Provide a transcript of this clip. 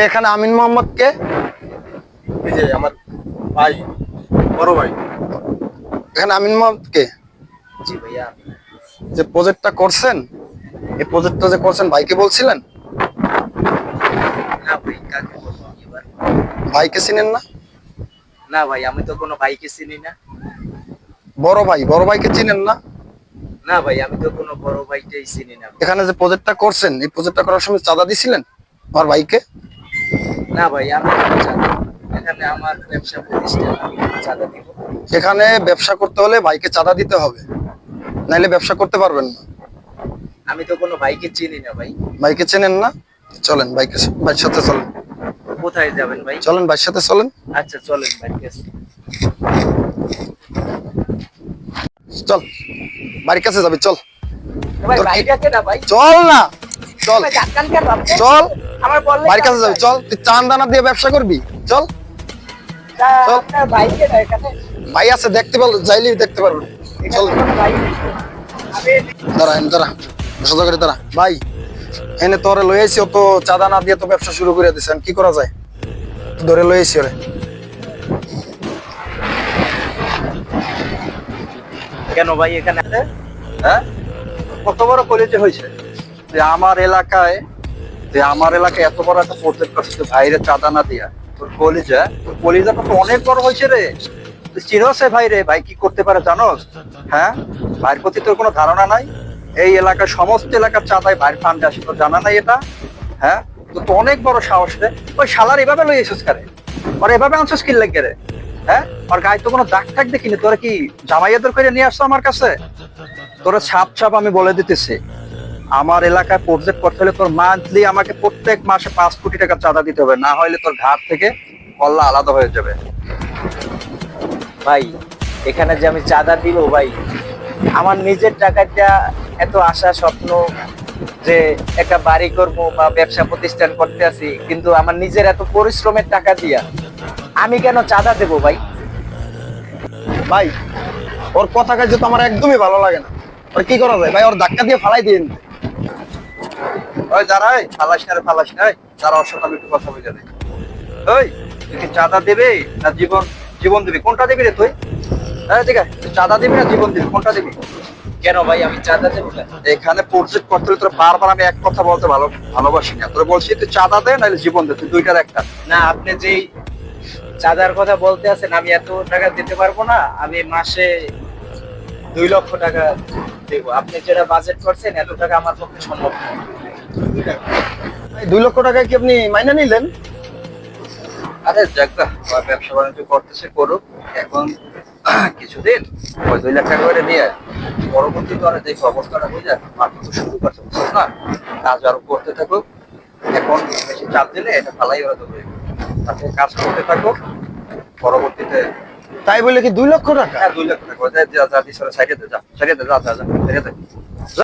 এখানে আমিন মোহাম্মদ কে? এই যে আমার ভাই, বড় ভাই। এখানে আমিন মোহাম্মদ কে? জি ভাইয়া। যে প্রজেক্টটা করছেন, এই প্রজেক্টটা যে করছেন ভাইকে বলছিলেন? না ভাই, কাকে বলবো এবার? ভাইকে চিনেন না? না ভাই, আমি তো কোনো ভাইকে চিনি না। বড় ভাই, বড় ভাইকে চিনেন না? না ভাই, আমি তো কোনো বড় ভাইটাই চিনি না। এখানে যে প্রজেক্টটা করছেন, এই প্রজেক্টটা করার সময় চাঁদা দিছিলেন আমার ভাইকে? না ভাই, আমি কোনো চাঁদা, এখানে আমার ব্যবসা প্রতিষ্ঠান, আমি কোনো চাঁদা দিব? এখানে ব্যবসা করতে হলে ভাইকে চাঁদা দিতে হবে, নাইলে ব্যবসা করতে পারবেন না। আমি তো কোনো ভাইকে চিনি না ভাই। ভাইকে চেনেন না? চলেন ভাইয়ের সাথে চলেন। কোথায় যাবেন ভাই? চলেন ভাইয়ের সাথে চলেন। আচ্ছা চলেন ভাই, ঠিক আছে। চল, বাড়ির কাছে যাবি, চল। ভাই তোর কি- ভাইটাকে না ভাই। চল না, চল ভাই ডাক্তার কেন আপনি? চল, আমার বললে বাড়ির কাছে যাবি, চল। তুই চান দানা দিয়ে ব্যবসা করবি, চল। চল। আপনার ভাইকে না এখানে। ভাই আছে, দেখতে পারবো, যাইলেই দেখতে পারবেন। চল, এখানে কোনো ভাই নেই। আমি দাঁড়া সোজা করে দাঁড়া। ভাই এনে তোরে লই আইছি, ও তো চাঁদা না দিয়ে তো ব্যবসা শুরু করে দিছেন, কি করা যায়? ধরে লই আইছি ওরে। কেন ভাই এখানে আছে? হ্যাঁ, কত বড় কলেজে হয়েছে যে আমার এলাকায় এত বড় একটা প্রজেক্ট করছে, তুই ভাইরে চাঁদা না দিয়া তোর কলিজাটা তো অনেক বড় হয়েছে রে। তুই চিনোস এ ভাই রে, ভাই কি করতে পারে জানোস? হ্যাঁ, ভাইয়ের প্রতি তোর কোনো ধারণা নাই? এই এলাকার সমস্ত এলাকার চাঁদায় ভাইয়ের ফান্ডে আসে, তোর জানা নাই এটা? হ্যাঁ, তোর তো অনেক বড় সাহস রে। ওই শালার এভাবে লই এসেছিস কারে? আর এভাবে আনছিস কি লাগে রে? হ্যাঁ, আর গায়ে তো কোনো দাগ টাগ দেখিনি। তোরা কি জামাইয়াদের করে নিয়ে আসছো আমার কাছে? তোরা ছাপ আমি বলে দিতেছি, আমার এলাকায় প্রজেক্ট করতে হলে তোর মান্থলি আমাকে প্রত্যেক মাসে 5 কোটি টাকা চাঁদা দিতে হবে, না হলে তোর ঘাট থেকে কল্লা আলাদা হয়ে যাবে। ভাই এখানে যে আমি চাঁদা দিব ভাই, আমার নিজের টাকাটা, এত আশা স্বপ্ন যে একটা বাড়ি করবো বা ব্যবসা প্রতিষ্ঠান করতে আছি, কিন্তু আমার নিজের এত পরিশ্রমের টাকা দিয়া আমি কেন চাঁদা দেবো ভাই? ভাই ওর কথা কাজে তো আমার একদমই ভালো লাগে না। ওর কি করা যায় ভাই? ওর ধাক্কা দিয়ে ফালাই দিন। ওই দাঁড়াই, ফালাস না তারা ওর সাথে আমি একটু কথা বলে নেই। ওই, তুই কি চাঁদা দেবে না জীবন জীবন দিবি? কোনটা দিবি রে তুই? হ্যাঁ ঠিক আছে, তুই চাঁদা দিবি না জীবন দিবি, কোনটা দিবি? কেন ভাই আমি চাঁদা দেবো কেন? এখানে প্রজেক্ট করতে হলে তোর বারবার আমি এক কথা বলতে ভালোবাসি না। তোর বলছি তুই চাঁদা দে নাহলে জীবন দে, তুই দুইটার একটা। না, আপনি যেই চাঁদার কথা বলতে আছেন, আমি এত টাকা দিতে পারবো না। আমি মাসে 2 লক্ষ টাকা দেবো। আপনি যেটা বাজেট করছেন এত টাকা আমার পক্ষে সম্ভব না। ভাই 2 লক্ষ টাকায় কি আপনি মাইনা নিলেন? আরে যাক গা, ওরা ব্যবসা বাণিজ্য করতেছে করুক, এখন কিছুদিন ওই 2 লাখ টাকা করে নিয়ে পরবর্তীতে ওরা দেখো অবস্থাটা হয়ে যায়, মাত্র তো শুরু করছে বুঝছিস না? কাজ আরো করতে থাকুক, এখন বেশি চাপ দিলে এটা ফালাই ওরা দেবে। তাতে কাজ করতে থাকো, পরবর্তীতে তাই বলে কি 2 লক্ষ টাকা? হ্যাঁ 2 লাখ টাকা করে যা দিস, সাইডে দে, যা সাইডে দে, যা যা যা সাইডে দে।